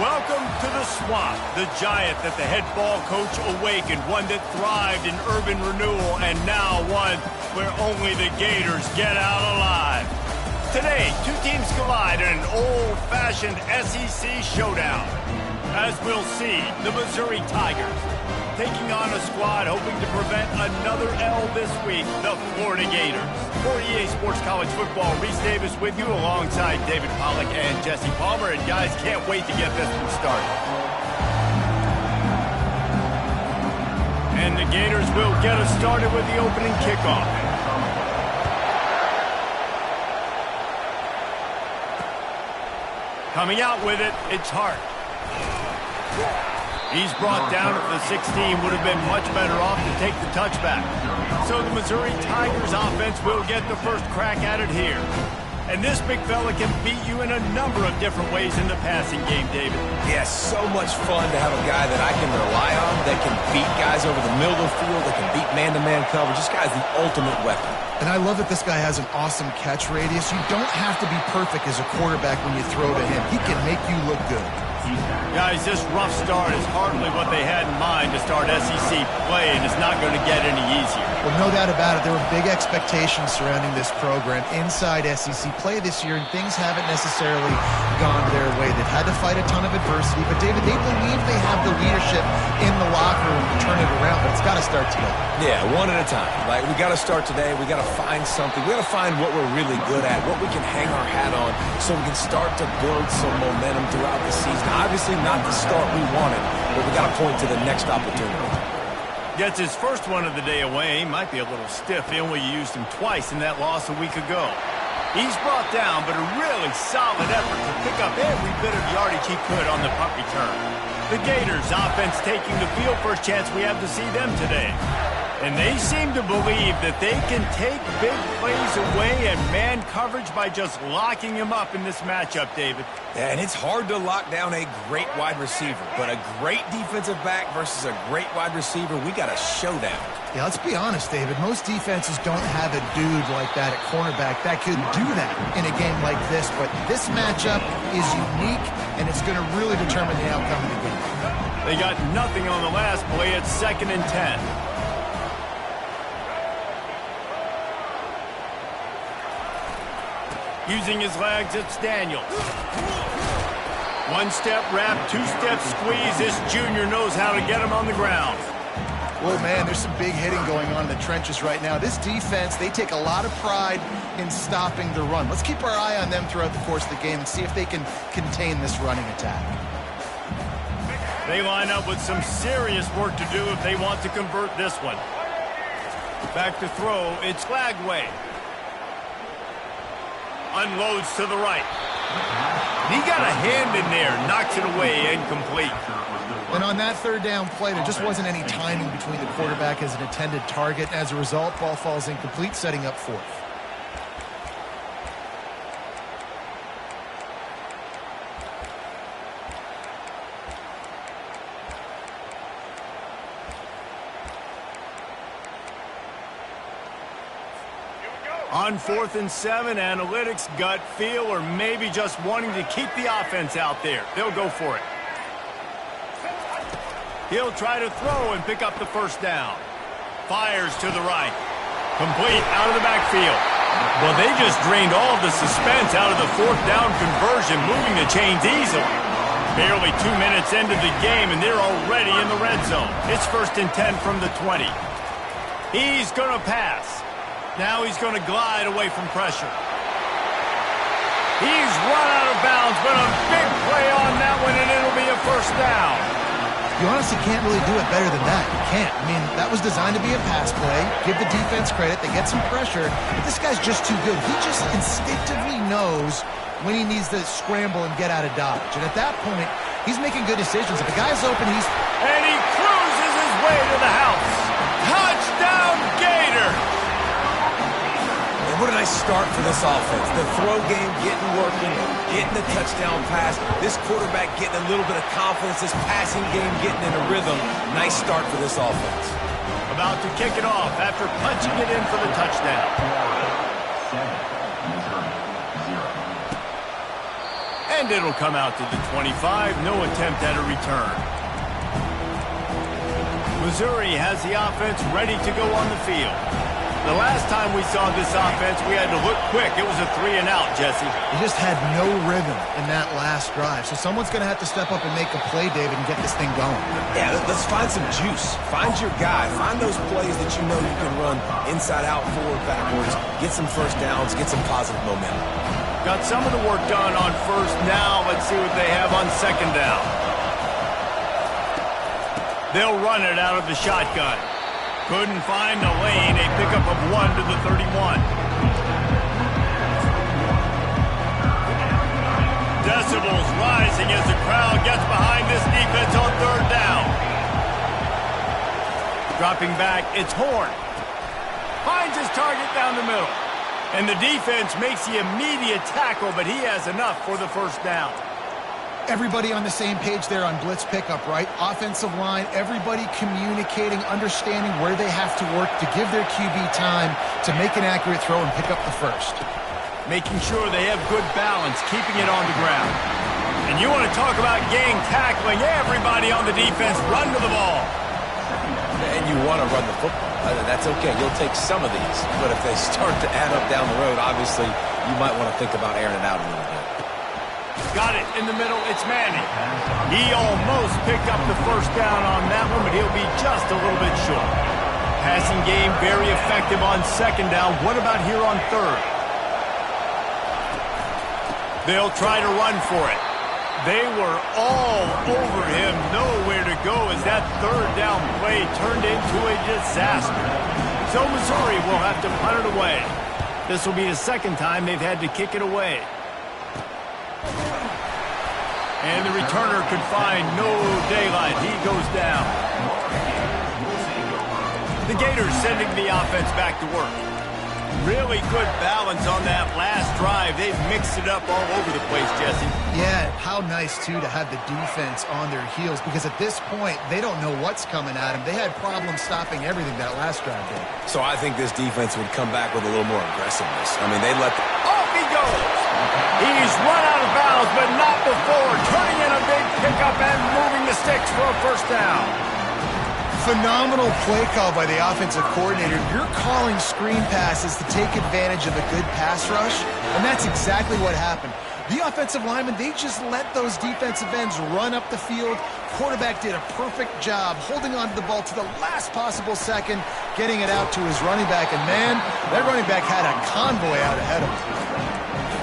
Welcome to the Swamp, the giant that the head ball coach awakened, one that thrived in urban renewal, and now one where only the Gators get out alive. Today, two teams collide in an old-fashioned SEC showdown. As we'll see, the Missouri Tigers taking on a squad hoping to prevent another L this week, the Florida Gators. For EA Sports College Football, Reese Davis with you alongside David Pollack and Jesse Palmer. And guys, can't wait to get this one started. And the Gators will get us started with the opening kickoff. Coming out with it, it's Hart. He's brought down at the 16, would have been much better off to take the touchback. So the Missouri Tigers offense will get the first crack at it here. And this big fella can beat you in a number of different ways in the passing game, David. Yeah, so much fun to have a guy that I can rely on, that can beat guys over the middle of the field, that can beat man-to-man coverage. This guy's the ultimate weapon. And I love that this guy has an awesome catch radius. You don't have to be perfect as a quarterback when you throw to him. He can make you look good. Guys, this rough start is hardly what they had in mind to start SEC play, and it's not going to get any easier. Well, no doubt about it. There were big expectations surrounding this program inside SEC play this year, and things haven't necessarily gone their way. They've had to fight a ton of adversity, but, David, they believe they have the leadership in the locker room to turn it around, but it's got to start today. Yeah, one at a time. Like, we got to start today. We got to find something. We got to find what we're really good at, what we can hang our hat on, so we can start to build some momentum throughout the season. Obviously, not the start we wanted, but we got to point to the next opportunity. Gets his first one of the day away. He might be a little stiff. He only used him twice in that loss a week ago. He's brought down, but a really solid effort to pick up every bit of yardage he could on the punt return. The Gators offense taking the field. First chance we have to see them today. And they seem to believe that they can take big plays away and man coverage by just locking him up in this matchup, David. Yeah, and it's hard to lock down a great wide receiver, but a great defensive back versus a great wide receiver, we got a showdown. Yeah, let's be honest, David. Most defenses don't have a dude like that at cornerback that could do that in a game like this, but this matchup is unique, and it's going to really determine the outcome of the game. They got nothing on the last play. It's 2nd and 10. Using his legs, it's Daniels. One-step wrap, two-step squeeze. This junior knows how to get him on the ground. Well, man, there's some big hitting going on in the trenches right now. This defense, they take a lot of pride in stopping the run. Let's keep our eye on them throughout the course of the game and see if they can contain this running attack. They line up with some serious work to do if they want to convert this one. Back to throw, it's Flagway. Unloads to the right. He got a hand in there, knocks it away, incomplete. And on that third down play, there just wasn't any timing between the quarterback as an intended target. As a result, ball falls incomplete, setting up fourth. On 4th and 7, analytics, gut feel, or maybe just wanting to keep the offense out there. They'll go for it. He'll try to throw and pick up the first down. Fires to the right. Complete out of the backfield. Well, they just drained all of the suspense out of the 4th down conversion, moving the chains easily. Barely 2 minutes into the game, and they're already in the red zone. It's 1st and 10 from the 20. He's going to pass. Now he's going to glide away from pressure. He's run out of bounds, but a big play on that one, and it'll be a first down. You honestly can't really do it better than that. You can't. I mean, that was designed to be a pass play. Give the defense credit. They get some pressure. But this guy's just too good. He just instinctively knows when he needs to scramble and get out of dodge. And at that point, he's making good decisions. If a guy's open, he's... And he cruises his way to the house. Touchdown, Gator! What a nice start for this offense. The throw game getting working, getting the touchdown pass. This quarterback getting a little bit of confidence. This passing game getting in a rhythm. Nice start for this offense. About to kick it off after punching it in for the touchdown. And And it'll come out to the 25. No attempt at a return. Missouri has the offense ready to go on the field. The last time we saw this offense, we had to look quick. It was a 3-and-out, Jesse. He just had no rhythm in that last drive. So someone's going to have to step up and make a play, David, and get this thing going. Yeah, let's find some juice. Find your guy. Find those plays that you know you can run inside out, forward, backwards. Get some first downs. Get some positive momentum. Got some of the work done on first. Now let's see what they have on second down. They'll run it out of the shotgun. Couldn't find a lane. A pickup of 1 to the 31. Decibels rising as the crowd gets behind this defense on third down. Dropping back, it's Horn. Finds his target down the middle. And the defense makes the immediate tackle, but he has enough for the first down. Everybody on the same page there on blitz pickup, right? Offensive line, everybody communicating, understanding where they have to work to give their QB time to make an accurate throw and pick up the first. Making sure they have good balance, keeping it on the ground. And you want to talk about gang tackling, everybody on the defense run to the ball. And you want to run the football. That's okay. You'll take some of these. But if they start to add up down the road, obviously you might want to think about airing it out a little bit. Got it in the middle. It's Manning. He almost picked up the first down on that one, but he'll be just a little bit short. Passing game very effective on second down. What about here on third? They'll try to run for it. They were all over him. Nowhere to go as that third down play turned into a disaster. So Missouri will have to punt it away. This will be the second time they've had to kick it away. And the returner could find no daylight. He goes down. The Gators sending the offense back to work. Really good balance on that last drive. They've mixed it up all over the place, Jesse. Yeah, how nice, too, to have the defense on their heels because at this point, they don't know what's coming at them. They had problems stopping everything that last drive did. So I think this defense would come back with a little more aggressiveness. I mean, they let the... Off he goes! He's run out of bounds, but not before. Turning in a big pickup and moving the sticks for a first down. Phenomenal play call by the offensive coordinator. You're calling screen passes to take advantage of a good pass rush, and that's exactly what happened. The offensive linemen, they just let those defensive ends run up the field. Quarterback did a perfect job holding on to the ball to the last possible second, getting it out to his running back, and man, that running back had a convoy out ahead of him.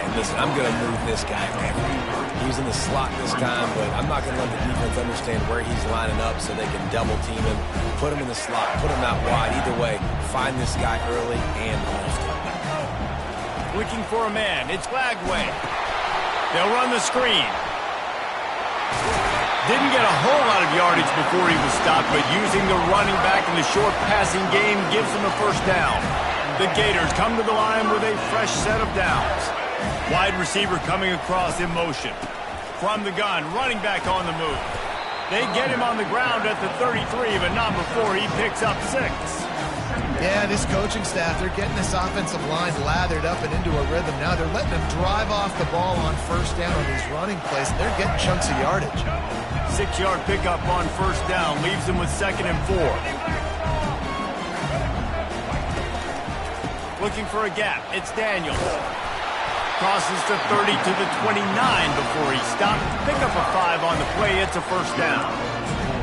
And listen, I'm going to move this guy everywhere. He's in the slot this time, but I'm not going to let the defense understand where he's lining up so they can double team him, put him in the slot, put him out wide. Either way, find this guy early and often. Looking for a man. It's Lagway. They'll run the screen. Didn't get a whole lot of yardage before he was stopped, but using the running back in the short passing game gives him a first down. The Gators come to the line with a fresh set of downs. Wide receiver coming across in motion. From the gun, running back on the move. They get him on the ground at the 33, but not before he picks up 6. Yeah, this coaching staff, they're getting this offensive line lathered up and into a rhythm now. They're letting them drive off the ball on first down on these running plays. They're getting chunks of yardage. 6-yard pickup on first down leaves them with 2nd and 4. Looking for a gap. It's Daniels. Crosses the 30 to the 29 before he stopped. Pick up a 5 on the play. It's a first down.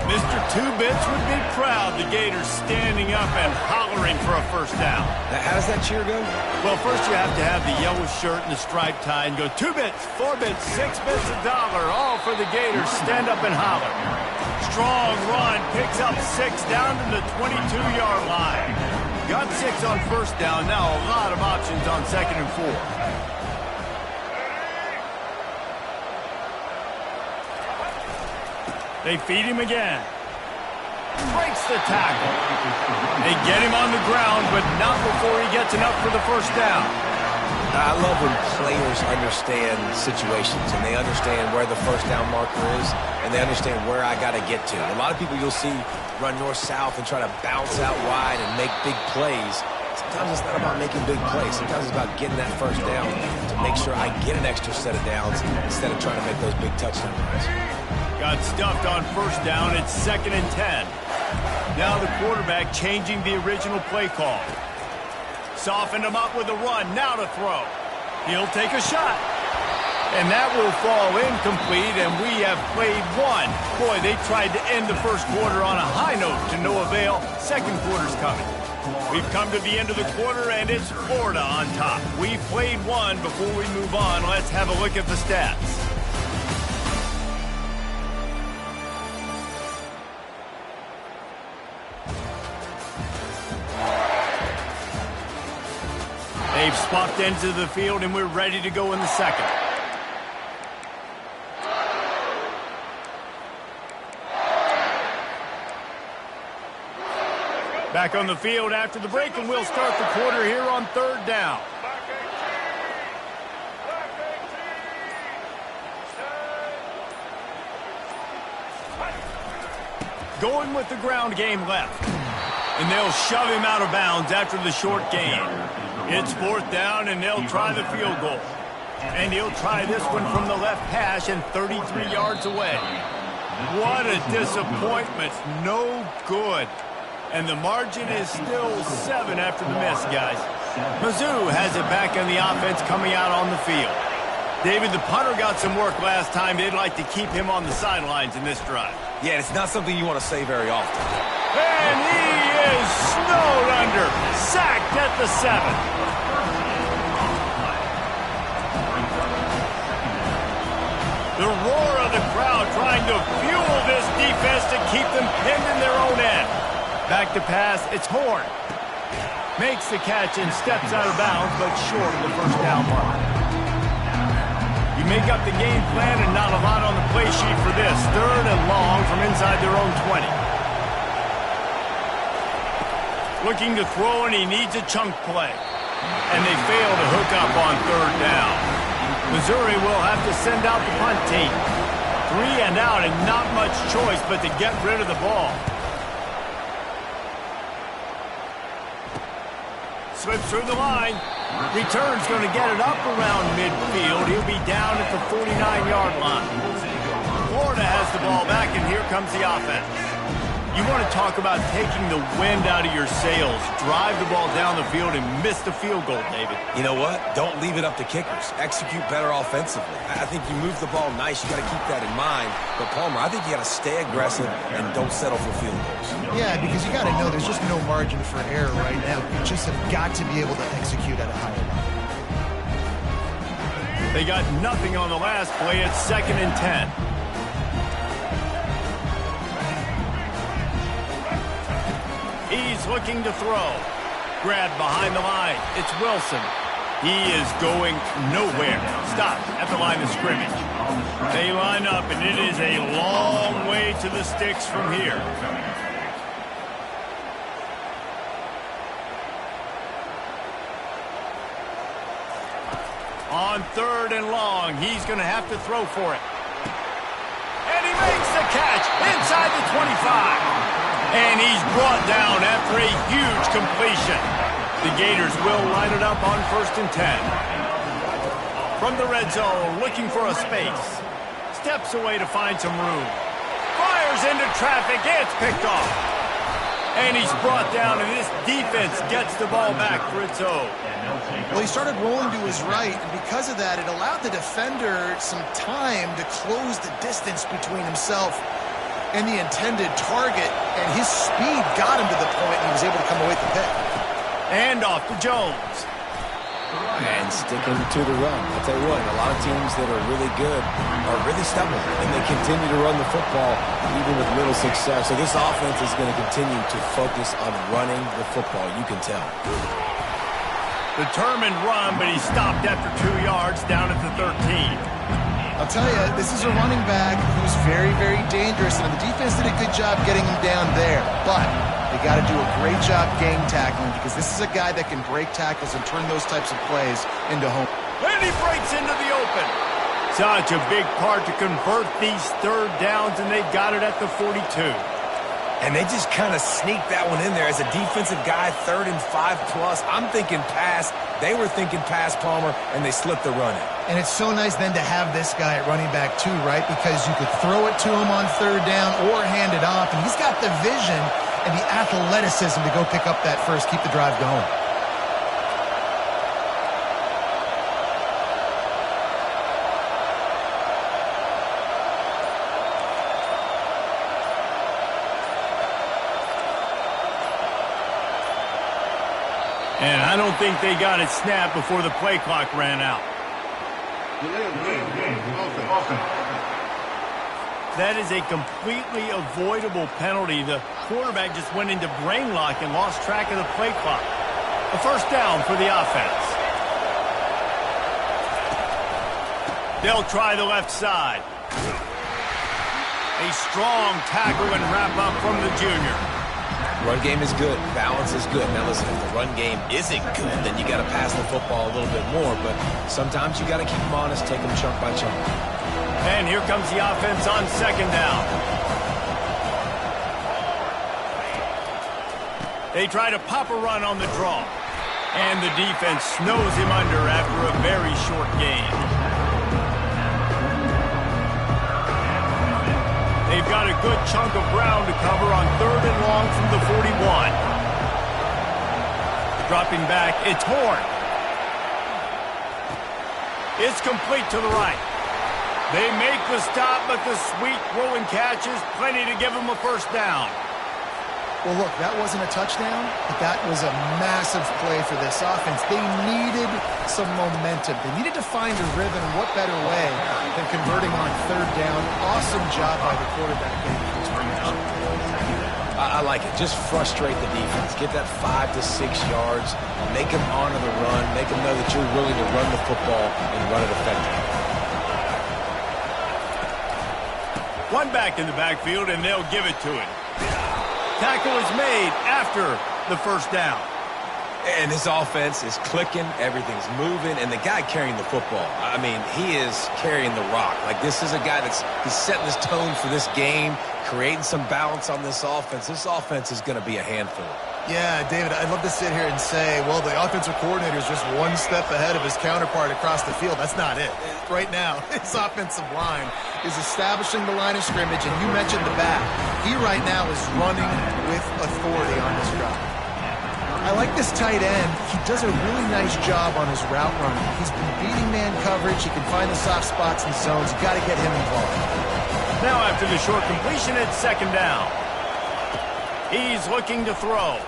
Mr. Two-Bits would be proud. The Gators standing up and hollering for a first down. Now, how does that cheer go? Well, first you have to have the yellow shirt and the striped tie and go 2 bits, 4 bits, 6 bits, $1. All for the Gators. Stand up and holler. Strong run. Picks up 6 down to the 22-yard line. Got 6 on first down. Now a lot of options on 2nd and 4. They feed him again. Breaks the tackle. They get him on the ground, but not before he gets enough for the first down. I love when players understand situations and they understand where the first down marker is and they understand where I got to get to. A lot of people you'll see run north-south and try to bounce out wide and make big plays. sometimes it's not about making big plays. Sometimes it's about getting that first down to make sure I get an extra set of downs instead of trying to make those big touchdown runs. Got stuffed on first down. It's 2nd and 10. Now the quarterback changing the original play call. Softened him up with a run. Now to throw. He'll take a shot. And that will fall incomplete, and we have played one. Boy, they tried to end the first quarter on a high note to no avail. Second quarter's coming. We've come to the end of the quarter, and it's Florida on top. We've played one. Before we move on, let's have a look at the stats. They've swapped ends of the field, and we're ready to go in the second. Back on the field after the break, and we'll start the quarter here on 3rd down. Going with the ground game left. And they'll shove him out of bounds after the short gain. It's 4th down, and they'll try the field goal. And he'll try this one from the left hash and 33 yards away. What a disappointment. No good. And the margin is still 7 after the miss, guys. Mizz has it back on the offense coming out on the field. David, the punter got some work last time. They'd like to keep him on the sidelines in this drive. Yeah, it's not something you want to say very often. And he is snowed under. Sacked at the 7. The roar of the crowd trying to fuel this defense to keep them pinned in their own end. Back to pass, it's Horn. Makes the catch and steps out of bounds, but short of the first down mark. You make up the game plan and not a lot on the play sheet for this. 3rd and long from inside their own 20. Looking to throw, and he needs a chunk play. And they fail to hook up on 3rd down. Missouri will have to send out the punt team. 3 and out, and not much choice but to get rid of the ball. Slips through the line. Return's going to get it up around midfield. He'll be down at the 49-yard line. Florida has the ball back, and here comes the offense. You want to talk about taking the wind out of your sails. Drive the ball down the field and miss the field goal, David. You know what? Don't leave it up to kickers. Execute better offensively. I think you move the ball nice. You got to keep that in mind. But, Palmer, I think you got to stay aggressive and don't settle for field goals. Yeah, because you got to know there's just no margin for error right now. You just have got to be able to execute at a higher level. They got nothing on the last play. It's 2nd and 10. He's looking to throw. Grabbed behind the line. It's Wilson. He is going nowhere. Stop at the line of scrimmage. They line up, and it is a long way to the sticks from here. On 3rd and long, he's going to have to throw for it. And he makes the catch inside the 25. And he's brought down after a huge completion. The Gators will line it up on 1st and 10. From the red zone, looking for a space. Steps away to find some room. Fires into traffic. It's picked off. And he's brought down, and this defense gets the ball back for its own. Well, he started rolling to his right, and because of that, it allowed the defender some time to close the distance between himself and the intended target, and his speed got him to the point, and he was able to come away with the pick. And off to Jones. And sticking to the run. I'll tell you what, a lot of teams that are really good are really stubborn, and they continue to run the football even with little success. So this offense is going to continue to focus on running the football, you can tell. Determined run, but he stopped after 2 yards down at the 13. I'll tell you, this is a running back who's very, very dangerous, and the defense did a good job getting him down there. But they got to do a great job game tackling, because this is a guy that can break tackles and turn those types of plays into home. And he breaks into the open. Such a big part to convert these 3rd downs, and they got it at the 42. And they just kind of sneaked that one in there. As a defensive guy, 3rd and 5+. I'm thinking pass. They were thinking pass, Palmer, and they slipped the run in. And it's so nice then to have this guy at running back too, right? Because you could throw it to him on 3rd down or hand it off. And he's got the vision and the athleticism to go pick up that first, keep the drive going. And I don't think they got it snapped before the play clock ran out. That is a completely avoidable penalty. The quarterback just went into brain lock and lost track of the play clock. A first down for the offense. They'll try the left side. A strong tackle and wrap up from the junior. Run game is good. Balance is good. Now, listen, if the run game isn't good, then you got to pass the football a little bit more. But sometimes you got to keep them honest, take them chunk by chunk. And here comes the offense on 2nd down. They try to pop a run on the draw. And the defense snows him under after a very short gain. They've got a good chunk of ground to cover on 3rd and long from the 41. Dropping back, it's Horn. It's complete to the right. They make the stop, but the sweet throw and catch is plenty to give them a first down. Well, look, that wasn't a touchdown, but that was a massive play for this offense. They needed some momentum. They needed to find a rhythm. What better way than converting on 3rd down? Awesome job by the quarterback. I like it. Just frustrate the defense. Get that 5 to 6 yards. Make them honor the run. Make them know that you're willing to run the football and run it effectively. One back in the backfield, and they'll give it to him. Tackle is made after the first down. And this offense is clicking, everything's moving, and the guy carrying the football, I mean, he is carrying the rock. Like, this is a guy he's setting this tone for this game, creating some balance on this offense. This offense is going to be a handful. Yeah, David, I'd love to sit here and say, well, the offensive coordinator is just one step ahead of his counterpart across the field. That's not it. Right now, his offensive line is establishing the line of scrimmage, and you mentioned the back. He right now is running with authority on this drive. I like this tight end. He does a really nice job on his route running. He's been beating man coverage. He can find the soft spots and zones. You got to get him involved. Now after the short completion, it's 2nd down. He's looking to throw.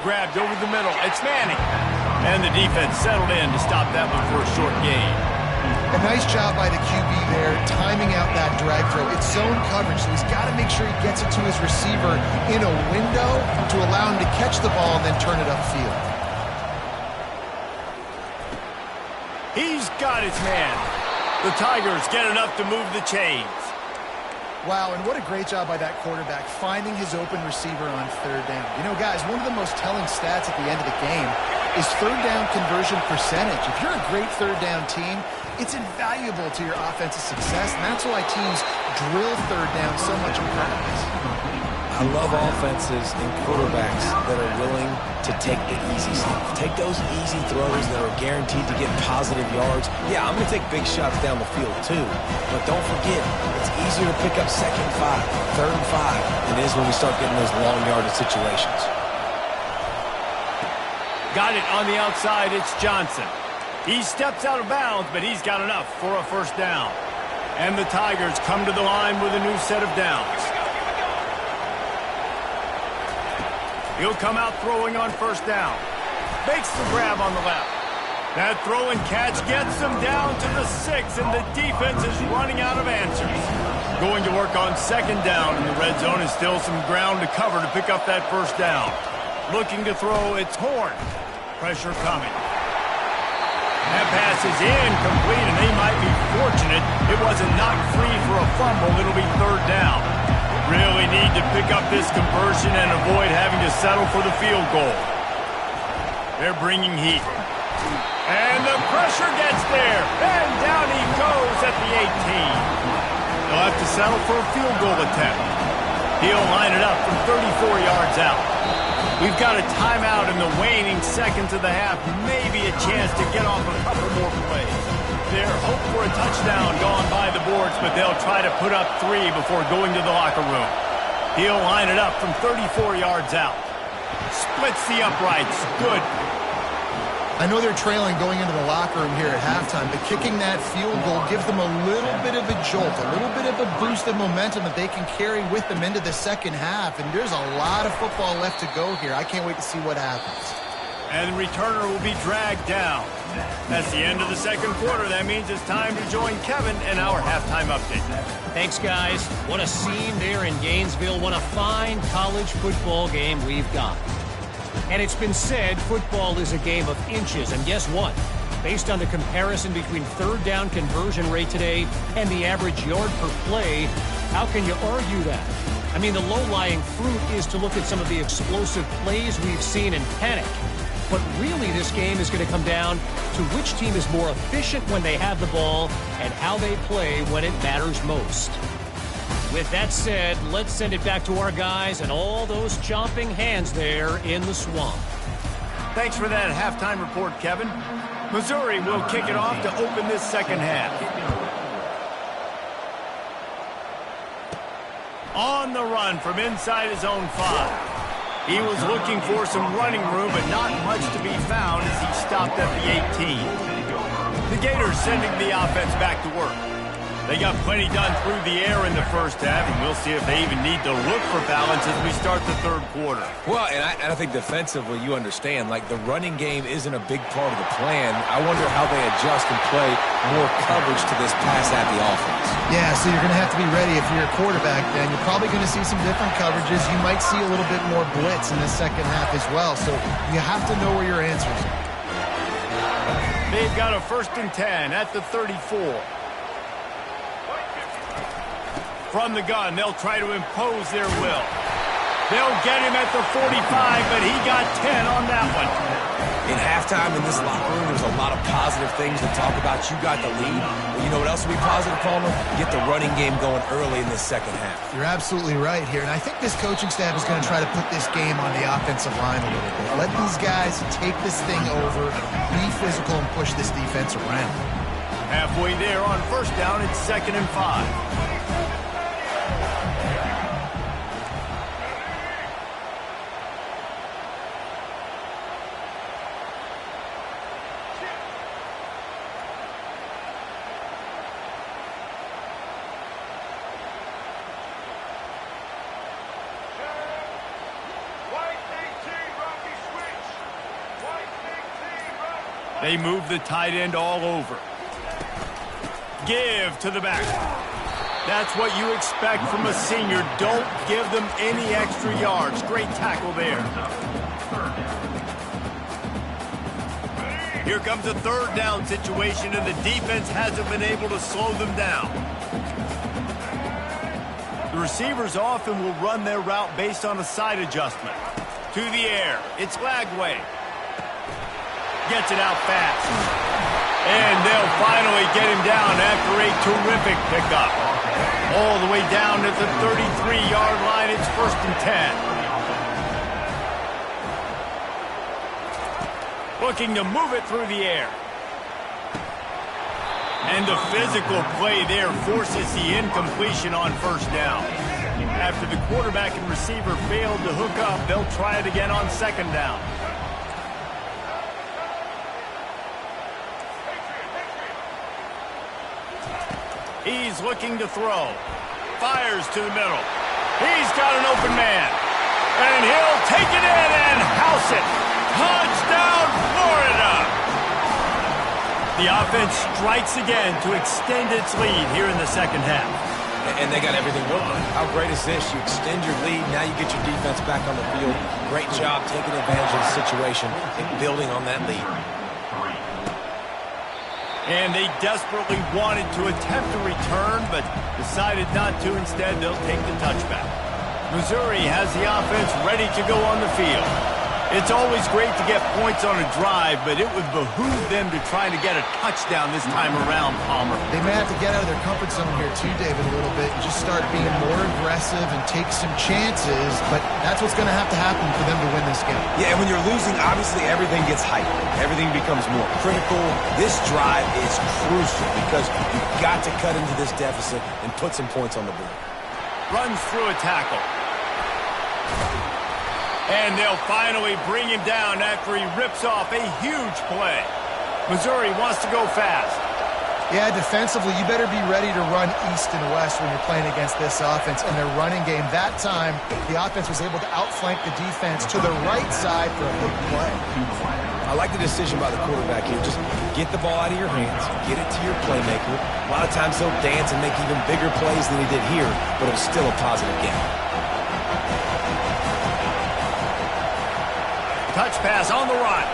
Grabbed over the middle. It's Manning. And the defense settled in to stop that one for a short gain. A nice job by the QB there, timing out that drag throw. It's zone coverage, so he's got to make sure he gets it to his receiver in a window to allow him to catch the ball and then turn it upfield. He's got his man. The Tigers get enough to move the chains. Wow, and what a great job by that quarterback, finding his open receiver on 3rd down. You know, guys, one of the most telling stats at the end of the game is 3rd down conversion percentage. If you're a great 3rd down team, it's invaluable to your offensive success, and that's why teams drill 3rd down so much in practice. I love offenses and quarterbacks that are willing to take the easy stuff. Take those easy throws that are guaranteed to get positive yards. Yeah, I'm going to take big shots down the field too, but don't forget, it's easier to pick up 2nd and 5, 3rd and 5 than it is when we start getting those long yardage situations. Got it on the outside, it's Johnson. He steps out of bounds, but he's got enough for a first down. And the Tigers come to the line with a new set of downs. He'll come out throwing on 1st down. Makes the grab on the left. That throw and catch gets them down to the 6, and the defense is running out of answers. Going to work on 2nd down in the red zone, is still some ground to cover to pick up that first down. Looking to throw, it's Horn. Pressure coming. That pass is incomplete, and they might be fortunate it wasn't knocked free for a fumble. It'll be 3rd down. Really need to pick up this conversion and avoid having to settle for the field goal. They're bringing heat. And the pressure gets there. And down he goes at the 18. They'll have to settle for a field goal attempt. He'll line it up from 34 yards out. We've got a timeout in the waning seconds of the half. Maybe a chance to get off a couple more plays. Their hope for a touchdown gone by the boards, but they'll try to put up 3 before going to the locker room. He'll line it up from 34 yards out. Splits the uprights. Good. I know they're trailing going into the locker room here at halftime, but kicking that field goal gives them a little bit of a jolt, a little bit of a boost of momentum that they can carry with them into the second half. And there's a lot of football left to go here. I can't wait to see what happens. And the returner will be dragged down. That's the end of the second quarter. That means it's time to join Kevin in our halftime update. Thanks, guys. What a scene there in Gainesville. What a fine college football game we've got. And it's been said football is a game of inches. And guess what? Based on the comparison between third down conversion rate today and the average yard per play, how can you argue that? I mean, the low-lying fruit is to look at some of the explosive plays we've seen in panic. But really, this game is going to come down to which team is more efficient when they have the ball and how they play when it matters most. With that said, let's send it back to our guys and all those chomping hands there in the swamp. Thanks for that halftime report, Kevin. Missouri will kick it off to open this second half. On the run from inside his own 5. He was looking for some running room, but not much to be found as he stopped at the 18. The Gators sending the offense back to work. They got plenty done through the air in the first half, and we'll see if they even need to look for balance as we start the third quarter. Well, and I think defensively, you understand, like the running game isn't a big part of the plan. I wonder how they adjust and play more coverage to this pass-happy offense. Yeah, so you're going to have to be ready if you're a quarterback, then. You're probably going to see some different coverages. You might see a little bit more blitz in the second half as well, so you have to know where your answers are. They've got a 1st and 10 at the 34. From the gun, they'll try to impose their will. They'll get him at the 45, but he got 10 on that one. In halftime in this locker room, there's a lot of positive things to talk about. You got the lead. But you know what else will be positive, Palmer? Get the running game going early in this second half. You're absolutely right here. And I think this coaching staff is going to try to put this game on the offensive line a little bit. Let these guys take this thing over, be physical, and push this defense around. Halfway there on 1st down, it's 2nd and 5. They move the tight end all over. Give to the back. That's what you expect from a senior. Don't give them any extra yards. Great tackle there. Here comes a 3rd down situation, and the defense hasn't been able to slow them down. The receivers often will run their route based on a side adjustment. To the air. It's Lagway. Gets it out fast. And they'll finally get him down after a terrific pickup. All the way down at the 33-yard line. It's 1st and 10. Looking to move it through the air. And the physical play there forces the incompletion on 1st down. After the quarterback and receiver failed to hook up, they'll try it again on 2nd down. He's looking to throw. Fires to the middle. He's got an open man. And he'll take it in and house it. Touchdown, Florida! The offense strikes again to extend its lead here in the second half. And they got everything working. How great is this? You extend your lead, now you get your defense back on the field. Great job taking advantage of the situation and building on that lead. And they desperately wanted to attempt a return, but decided not to. Instead, they'll take the touchback. Missouri has the offense ready to go on the field. It's always great to get points on a drive, but it would behoove them to try to get a touchdown this time around, Palmer. They may have to get out of their comfort zone here too, David, a little bit, and just start being more aggressive and take some chances, but that's what's going to have to happen for them to win this game. Yeah, and when you're losing, obviously everything gets hyped. Everything becomes more critical. This drive is crucial because you've got to cut into this deficit and put some points on the board. Runs through a tackle. And they'll finally bring him down after he rips off a huge play. Missouri wants to go fast. Yeah, defensively, you better be ready to run east and west when you're playing against this offense and their running game. That time, the offense was able to outflank the defense to the right side for a big play. I like the decision by the quarterback here. Just get the ball out of your hands, get it to your playmaker. A lot of times he'll dance and make even bigger plays than he did here, but it was still a positive game. Touch pass on the run.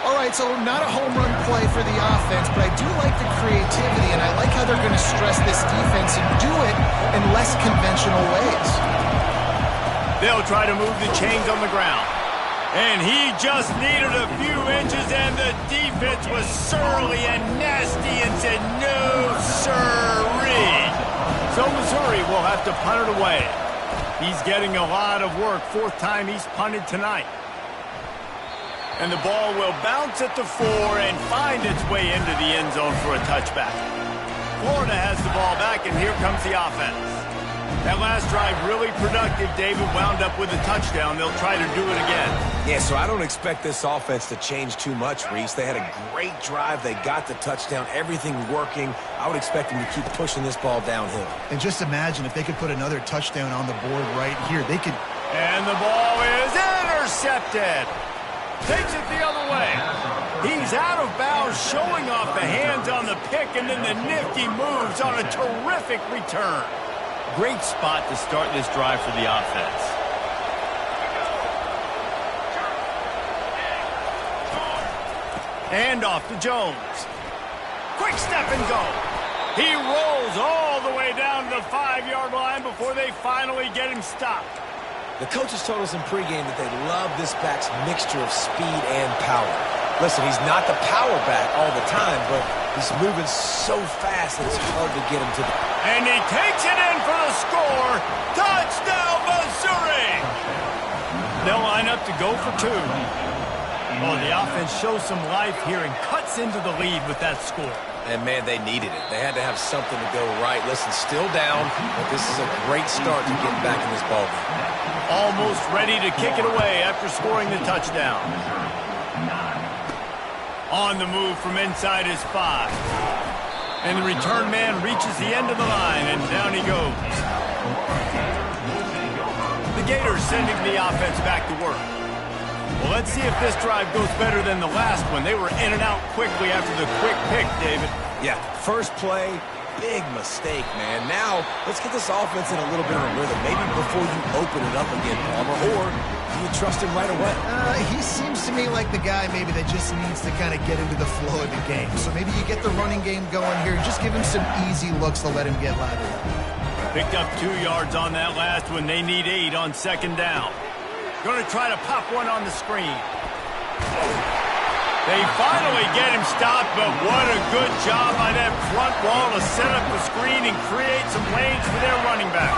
All right, so not a home run play for the offense, but I do like the creativity, and I like how they're going to stress this defense and do it in less conventional ways. They'll try to move the chains on the ground. And he just needed a few inches, and the defense was surly and nasty and said, no, sirree. So Missouri will have to punt it away. He's getting a lot of work. Fourth time he's punted tonight. And the ball will bounce at the 4 and find its way into the end zone for a touchback. Florida has the ball back, and here comes the offense. That last drive really productive. David wound up with a touchdown. They'll try to do it again. Yeah, so I don't expect this offense to change too much, Reese. They had a great drive. They got the touchdown. Everything working. I would expect them to keep pushing this ball downhill. And just imagine if they could put another touchdown on the board right here. They could... And the ball is intercepted. Takes it the other way. He's out of bounds, showing off the hands on the pick, and then the nifty moves on a terrific return. Great spot to start this drive for the offense. And off to Jones. Quick step and go. He rolls all the way down to the 5-yard line before they finally get him stopped. The coaches told us in pregame that they love this back's mixture of speed and power. Listen, he's not the power back all the time, but he's moving so fast that it's hard to get him to the... And he takes it in for the score. Touchdown, Missouri! They'll line up to go for 2. Oh, the offense shows some life here and cuts into the lead with that score. And, man, they needed it. They had to have something to go right. Listen, still down, but this is a great start to getting back in this ballgame. Almost ready to kick it away after scoring the touchdown. On the move from inside his 5. And the return man reaches the end of the line, and down he goes. The Gators sending the offense back to work. Well, let's see if this drive goes better than the last one. They were in and out quickly after the quick pick, David. Yeah, first play, big mistake, man. Now, let's get this offense in a little bit of a rhythm. Maybe before you open it up again, Palmer, or do you trust him right away? He seems to me like the guy maybe that just needs to kind of get into the flow of the game. So maybe you get the running game going here. Just give him some easy looks to let him get lathered up. Picked up 2 yards on that last one. They need 8 on second down. Going to try to pop one on the screen. They finally get him stopped, but what a good job by that front wall to set up the screen and create some lanes for their running back.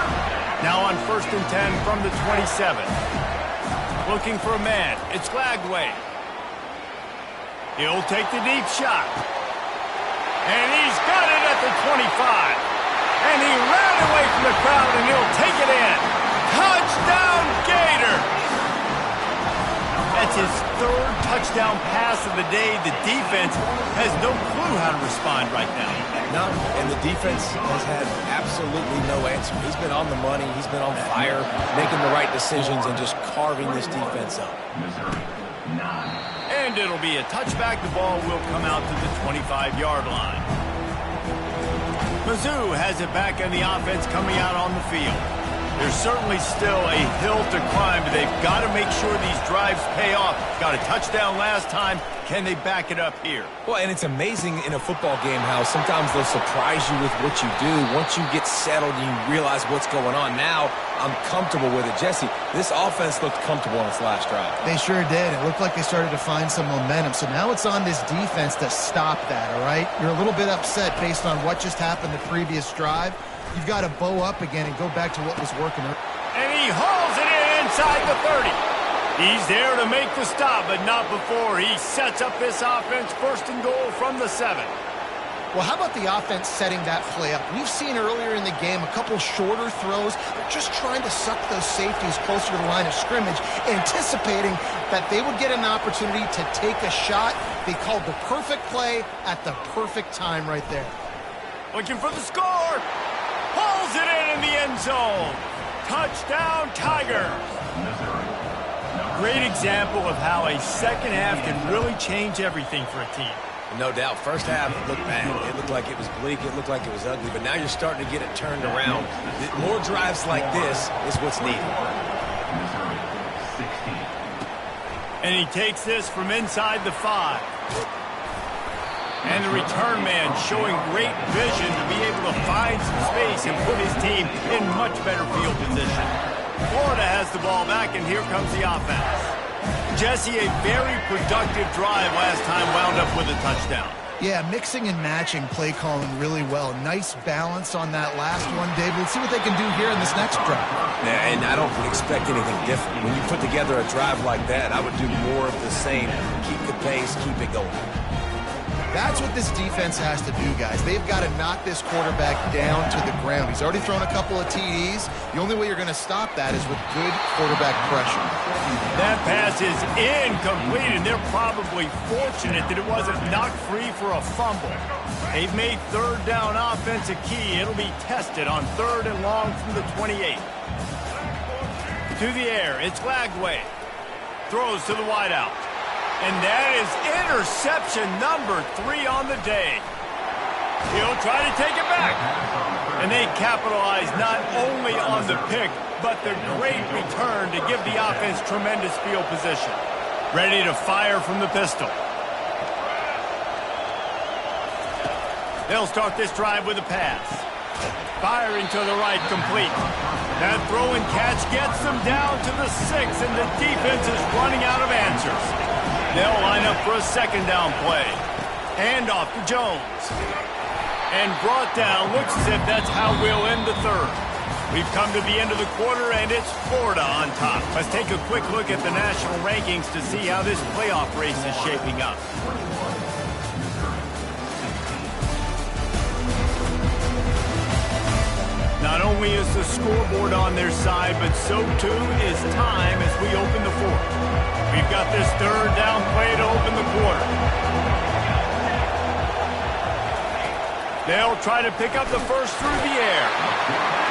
Now on 1st and 10 from the 27. Looking for a man. It's Glagway. He'll take the deep shot. And he's got it at the 25. And he ran away from the crowd, and he'll take it in. Touchdown, Gators! That's his 3rd touchdown pass of the day. The defense has no clue how to respond right now. No, and the defense has had absolutely no answer. He's been on the money. He's been on fire, making the right decisions and just carving this defense up. And it'll be a touchback. The ball will come out to the 25-yard line. Mizzou has it back on the offense coming out on the field. There's certainly still a hill to climb, but they've got to make sure these drives pay off. Got a touchdown last time. Can they back it up here? Well, and it's amazing in a football game how sometimes they'll surprise you with what you do. Once you get settled, you realize what's going on. Now, I'm comfortable with it. Jesse, this offense looked comfortable on its last drive. They sure did. It looked like they started to find some momentum. So now it's on this defense to stop that, all right? You're a little bit upset based on what just happened the previous drive. You've got to bow up again and go back to what was working. And he hauls it in inside the 30. He's there to make the stop, but not before he sets up this offense first and goal from the 7. Well, how about the offense setting that play up? We've seen earlier in the game a couple shorter throws. They're just trying to suck those safeties closer to the line of scrimmage, anticipating that they would get an opportunity to take a shot. They called the perfect play at the perfect time right there. Looking for the score. Pulls it in the end zone. Touchdown, Tigers. Great example of how a second half can really change everything for a team. No doubt. First half looked bad. It looked like it was bleak. It looked like it was ugly. But now you're starting to get it turned around. More drives like this is what's needed. And he takes this from inside the 5. And the return man showing great vision to be able to find some space and put his team in much better field position. Florida has the ball back, and here comes the offense. Jesse, a very productive drive last time, wound up with a touchdown. Yeah, mixing and matching play calling really well. Nice balance on that last one, Dave. Let's see what they can do here in this next drive. Yeah, and I don't expect anything different. When you put together a drive like that, I would do more of the same. Keep the pace, keep it going. That's what this defense has to do, guys. They've got to knock this quarterback down to the ground. He's already thrown a couple of TDs. The only way you're going to stop that is with good quarterback pressure. That pass is incomplete, and they're probably fortunate that it wasn't knocked free for a fumble. They've made third down offense a key. It'll be tested on 3rd and long from the 28. To the air, it's Lagway. Throws to the wideout. And that is interception number 3 on the day. He'll try to take it back. And they capitalize not only on the pick, but the great return to give the offense tremendous field position. Ready to fire from the pistol. They'll start this drive with a pass. Firing to the right, complete. That throw and catch gets them down to the 6, and the defense is running out of answers. They'll line up for a second down play. Hand off to Jones. And brought down. Looks as if that's how we'll end the 3rd. We've come to the end of the quarter, and it's Florida on top. Let's take a quick look at the national rankings to see how this playoff race is shaping up. Not only is the scoreboard on their side, but so too is time as we open the 4th. We've got this 3rd down play to open the quarter. They'll try to pick up the first through the air.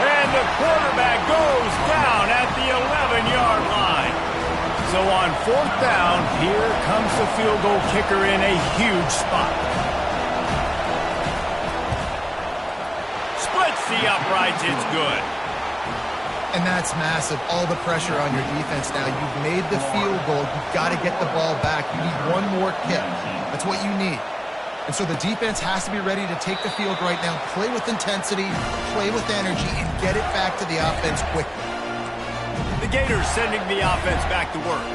And the quarterback goes down at the 11-yard line. So on 4th down, here comes the field goal kicker in a huge spot. Splits the uprights, it's good. And that's massive. All the pressure on your defense now. You've made the field goal. You've got to get the ball back. You need one more kick. That's what you need. And so the defense has to be ready to take the field right now, play with intensity, play with energy, and get it back to the offense quickly. The Gators sending the offense back to work.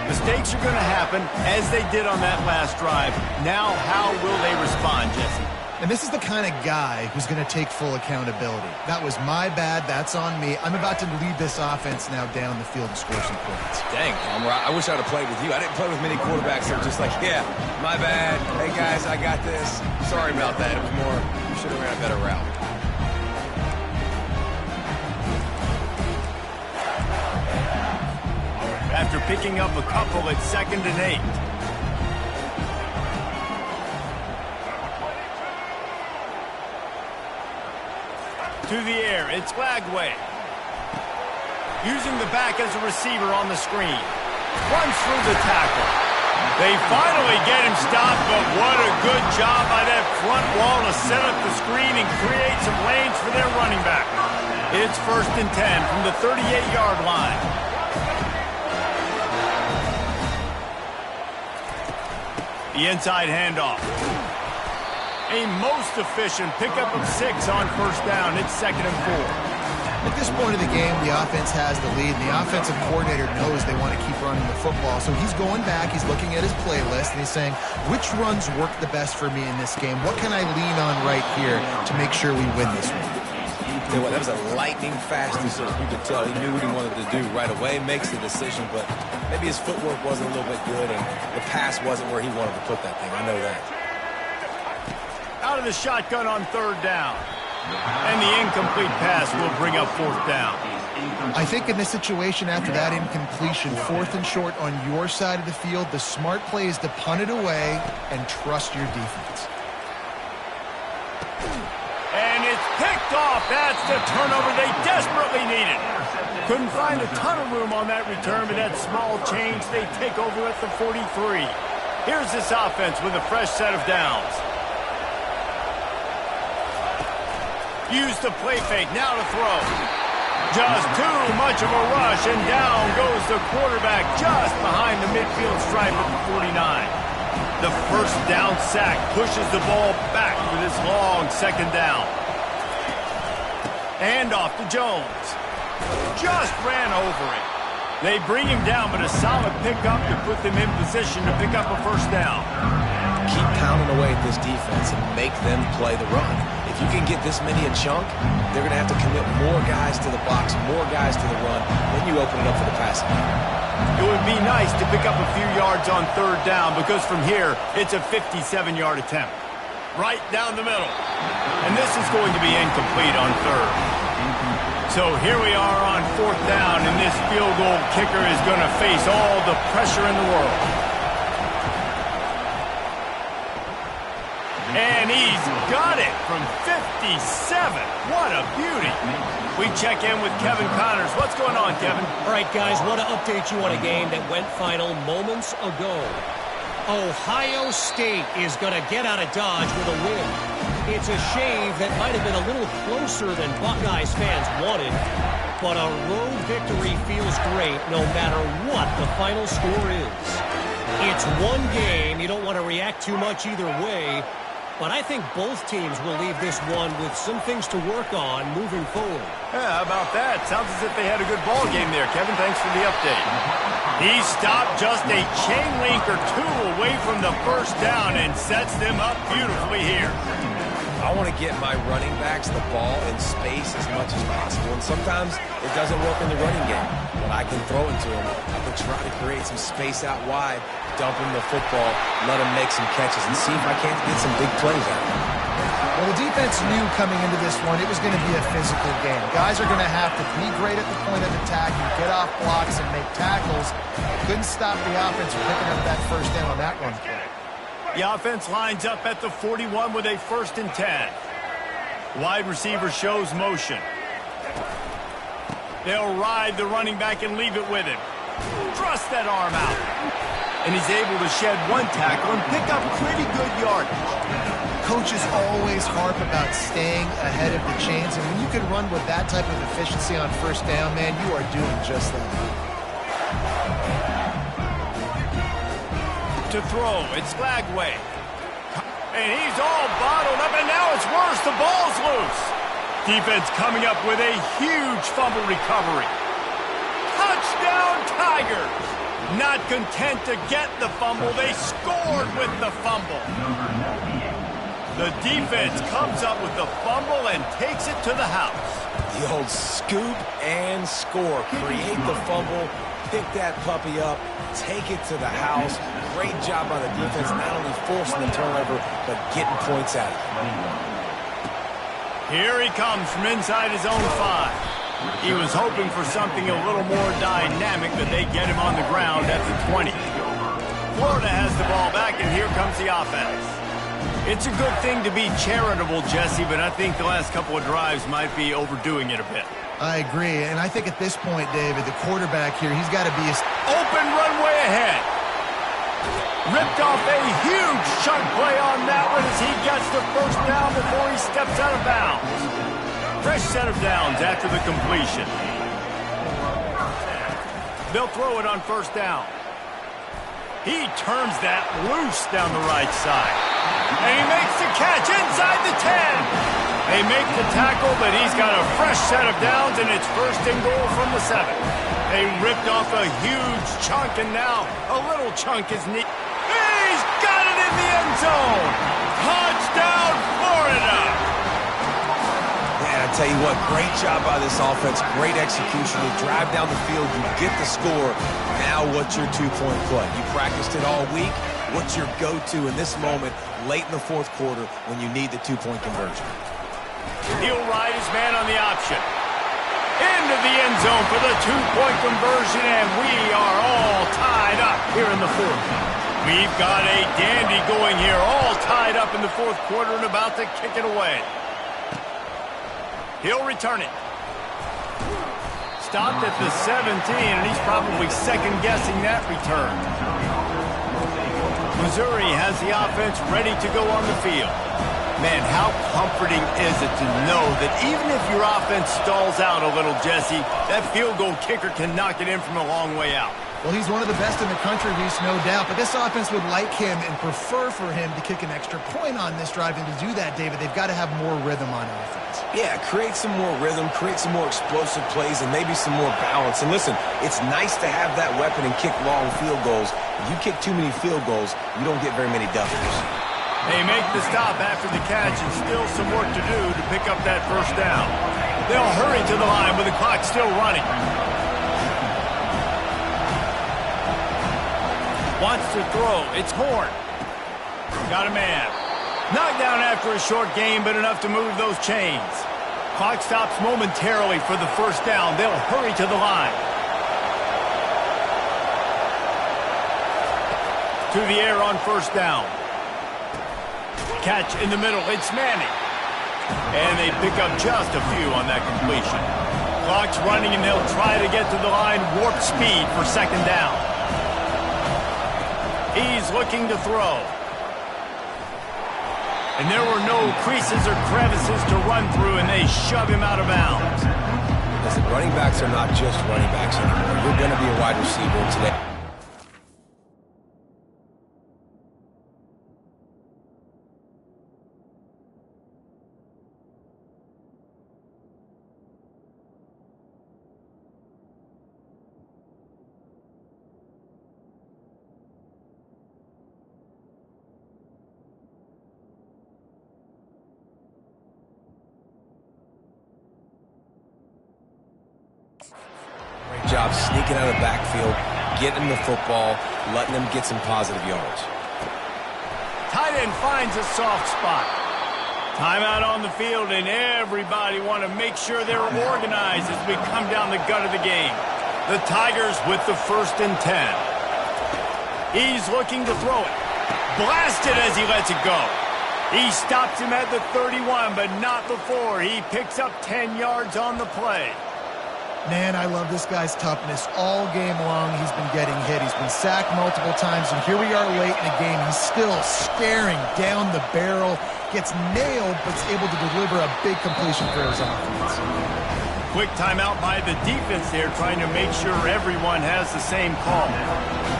Mistakes are going to happen, as they did on that last drive. Now, how will they respond, Jesse? And this is the kind of guy who's going to take full accountability. That was my bad. That's on me. I'm about to lead this offense now down the field and score some points. Dang, Palmer, I wish I would have played with you. I didn't play with many quarterbacks that were just like, yeah, my bad. Hey, guys, I got this. Sorry about that. It was more, you should have ran a better route. After picking up a couple at 2nd and 8. To the air, it's Lagway. Using the back as a receiver on the screen. Runs through the tackle. They finally get him stopped, but what a good job by that front wall to set up the screen and create some lanes for their running back. It's 1st and 10 from the 38-yard line. The inside handoff. A most efficient pickup of 6 on 1st down. It's 2nd and 4. At this point of the game, the offense has the lead, and the offensive coordinator knows they want to keep running the football. So he's going back, he's looking at his playlist, and he's saying, which runs work the best for me in this game? What can I lean on right here to make sure we win this one? Tell you what, that was a lightning-fast decision. You could tell he knew what he wanted to do right away, makes the decision, but maybe his footwork wasn't a little bit good, and the pass wasn't where he wanted to put that thing. I know that. Out of the shotgun on 3rd down. And the incomplete pass will bring up 4th down. I think in this situation, after that incompletion, 4th and short on your side of the field, the smart play is to punt it away and trust your defense. And it's picked off. That's the turnover they desperately needed. Couldn't find a ton of room on that return, but that small change, they take over at the 43. Here's this offense with a fresh set of downs. Use the play fake, now to throw. Just too much of a rush, and down goes the quarterback just behind the midfield stripe at the 49. The 1st down sack pushes the ball back for this long 2nd down. And off to Jones. Just ran over it. They bring him down, but a solid pickup to put them in position to pick up a 1st down. Keep pounding away at this defense and make them play the run. If you can get this many a chunk, they're going to have to commit more guys to the box, more guys to the run. Then you open it up for the passing game. It would be nice to pick up a few yards on 3rd down because from here, it's a 57-yard attempt. Right down the middle. And this is going to be incomplete on 3rd. So here we are on 4th down, and this field goal kicker is going to face all the pressure in the world. And he's got it from 57. What a beauty. We check in with Kevin Connors. What's going on, Kevin? All right, guys, want to update you on a game that went final moments ago. Ohio State is going to get out of Dodge with a win. It's a shave that might have been a little closer than Buckeyes fans wanted, but a road victory feels great no matter what the final score is. It's one game. You don't want to react too much either way, but I think both teams will leave this one with some things to work on moving forward. Yeah, how about that? Sounds as if they had a good ball game there, Kevin. Thanks for the update. He stopped just a chain link or two away from the 1st down and sets them up beautifully here. I want to get my running backs the ball in space as much as possible, and sometimes it doesn't work in the running game, but I can throw it to him. I can try to create some space out wide, dump him the football, let him make some catches, and see if I can't get some big plays out of him. Well, the defense knew coming into this one it was going to be a physical game. Guys are going to have to be great at the point of attack and get off blocks and make tackles. Couldn't stop the offense from picking up that 1st down on that run play. The offense lines up at the 41 with a 1st and 10. Wide receiver shows motion. They'll ride the running back and leave it with him. Thrust that arm out. And he's able to shed one tackle and pick up pretty good yardage. Coaches always harp about staying ahead of the chains, and when you can run with that type of efficiency on 1st down, man, you are doing just that. To throw, it's Flagway. And he's all bottled up, and now it's worse. The ball's loose. Defense coming up with a huge fumble recovery. Touchdown, Tigers! Not content to get the fumble, they scored with the fumble. The defense comes up with the fumble and takes it to the house. The old scoop and score. Create the fumble, pick that puppy up, take it to the house. Great job by the defense, not only forcing the turnover, but getting points out of it. Here he comes from inside his own 5. He was hoping for something a little more dynamic, but they get him on the ground at the 20. Florida has the ball back, and here comes the offense. It's a good thing to be charitable, Jesse, but I think the last couple of drives might be overdoing it a bit. I agree, and I think at this point, David, the quarterback here, he's got to be open runway ahead. Ripped off a huge chunk play on that one as he gets the 1st down before he steps out of bounds. Fresh set of downs after the completion. They'll throw it on first down. He turns that loose down the right side. And he makes the catch inside the 10. They make the tackle, but he's got a fresh set of downs, and it's first and goal from the 7. They ripped off a huge chunk, and now a little chunk is neat. He's got it in the end zone. Touchdown, Florida. Man, I tell you what, great job by this offense. Great execution. You drive down the field, you get the score. Now what's your two-point play? You practiced it all week. What's your go-to in this moment late in the fourth quarter when you need the two-point conversion? He'll ride his man on the option. Into the end zone for the two-point conversion, and we are all tied up here in the fourth. We've got a dandy going here, all tied up in the fourth quarter and about to kick it away. He'll return it. Stopped at the 17, and he's probably second-guessing that return. Missouri has the offense ready to go on the field. Man, how comforting is it to know that even if your offense stalls out a little, Jesse, that field goal kicker can knock it in from a long way out. Well, he's one of the best in the country, Reese, no doubt. But this offense would like him and prefer for him to kick an extra point on this drive. And to do that, David, they've got to have more rhythm on offense. Yeah, create some more rhythm, create some more explosive plays, and maybe some more balance. And listen, it's nice to have that weapon and kick long field goals. If you kick too many field goals, you don't get very many duffers. They make the stop after the catch, and still some work to do to pick up that first down. They'll hurry to the line with the clock still running. Wants to throw. It's Horn. Got a man. Knocked down after a short game, but enough to move those chains. Clock stops momentarily for the first down. They'll hurry to the line. To the air on first down. Catch in the middle. It's Manning. And they pick up just a few on that completion. Clock's running, and they'll try to get to the line. Warp speed for second down. He's looking to throw. And there were no creases or crevices to run through, and they shove him out of bounds. Listen, running backs are not just running backs anymore. You're going to be a wide receiver today. Great job sneaking out of the backfield, getting the football, letting them get some positive yards. Tight end finds a soft spot. Timeout on the field, and everybody want to make sure they're organized as we come down the gut of the game. The Tigers with the 1st and 10. He's looking to throw it. Blasted as he lets it go. He stops him at the 31, but not before. He picks up 10 yards on the play. Man, I love this guy's toughness. All game long, he's been getting hit. He's been sacked multiple times, and here we are late in the game. He's still staring down the barrel, gets nailed, but is able to deliver a big completion for his offense. Quick timeout by the defense there, trying to make sure everyone has the same call.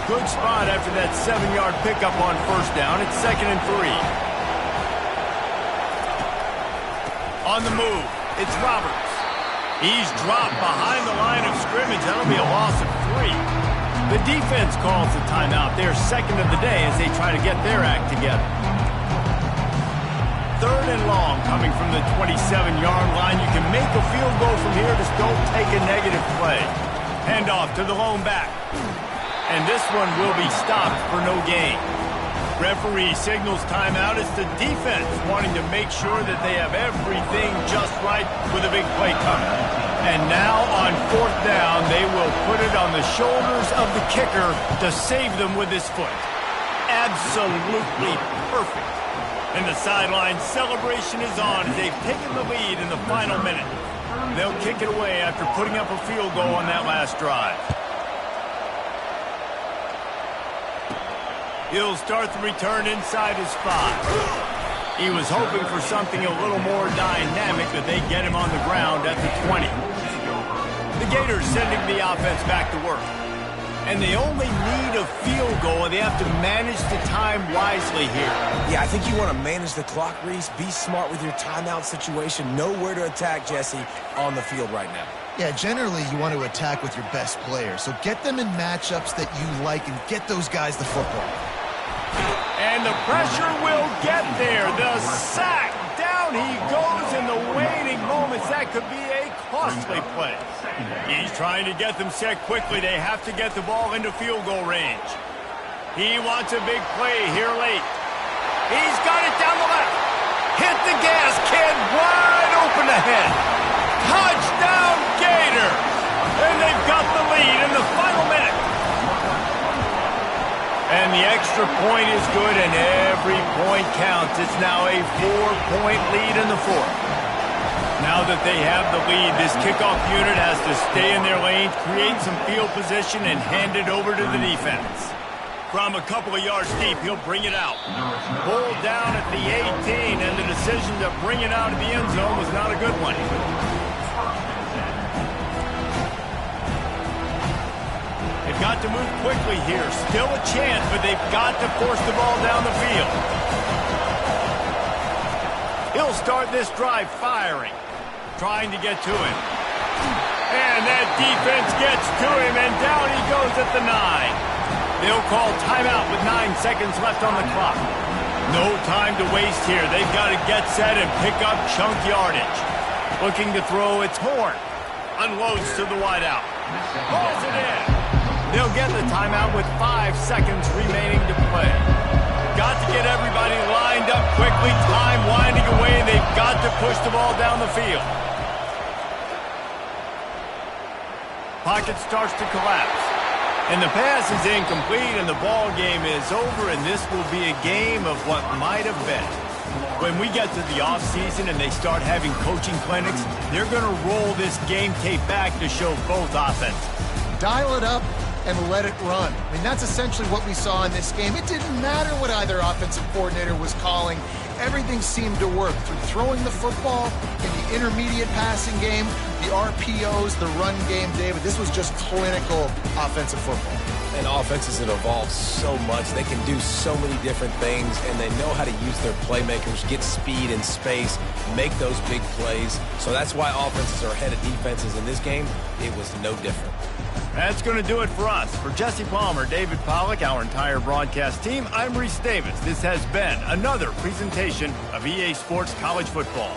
Good spot after that 7-yard pickup on first down. It's 2nd and 3. On the move, it's Roberts. He's dropped behind the line of scrimmage. That'll be a loss of 3. The defense calls the timeout. They're second of the day as they try to get their act together. 3rd and long coming from the 27-yard line. You can make a field goal from here. Just don't take a negative play. Hand off to the lone back. And this one will be stopped for no gain. Referee signals timeout. It's the defense wanting to make sure that they have everything just right with a big play coming. And now on 4th down, they will put it on the shoulders of the kicker to save them with his foot. Absolutely perfect. And the sideline celebration is on as they've taken the lead in the final minute. They'll kick it away after putting up a field goal on that last drive. He'll start the return inside his 5. He was hoping for something a little more dynamic, that they get him on the ground at the 20. The Gators sending the offense back to work. And they only need a field goal, and they have to manage the time wisely here. Yeah, I think you want to manage the clock, Reese. Be smart with your timeout situation. Know where to attack, Jesse, on the field right now. Yeah, generally you want to attack with your best players. So get them in matchups that you like and get those guys the football. And the pressure will get there. The sack. Down he goes in the waning moments. That could be a costly play. He's trying to get them set quickly. They have to get the ball into field goal range. He wants a big play here late. He's got it down the left. Hit the gas, kid. Wide open ahead. Touchdown, Gators. And they've got the lead in the final minute. And the extra point is good, and every point counts. It's now a 4-point lead in the fourth. Now that they have the lead, this kickoff unit has to stay in their lane, create some field position, and hand it over to the defense. From a couple of yards deep, he'll bring it out. Pulled down at the 18, and the decision to bring it out of the end zone was not a good one. They've got to move quickly here. Still a chance, but they've got to force the ball down the field. He'll start this drive firing, trying to get to him. And that defense gets to him, and down he goes at the 9. They'll call timeout with 9 seconds left on the clock. No time to waste here. They've got to get set and pick up chunk yardage. Looking to throw, it's Horn. Unloads to the wideout. Pulls it in. They'll get the timeout with 5 seconds remaining to play. Got to get everybody lined up quickly. Time winding away, and they've got to push the ball down the field. Pocket starts to collapse. And the pass is incomplete, and the ball game is over, and this will be a game of what might have been. When we get to the offseason and they start having coaching clinics, they're going to roll this game tape back to show both offenses. Dial it up and let it run. I mean, that's essentially what we saw in this game. It didn't matter what either offensive coordinator was calling. Everything seemed to work through throwing the football, in the intermediate passing game, the RPOs, the run game, David. This was just clinical offensive football. And offenses have evolved so much. They can do so many different things, and they know how to use their playmakers, get speed and space, make those big plays. So that's why offenses are ahead of defenses in this game. It was no different. That's going to do it for us. For Jesse Palmer, David Pollack, our entire broadcast team, I'm Reese Davis. This has been another presentation of EA Sports College Football.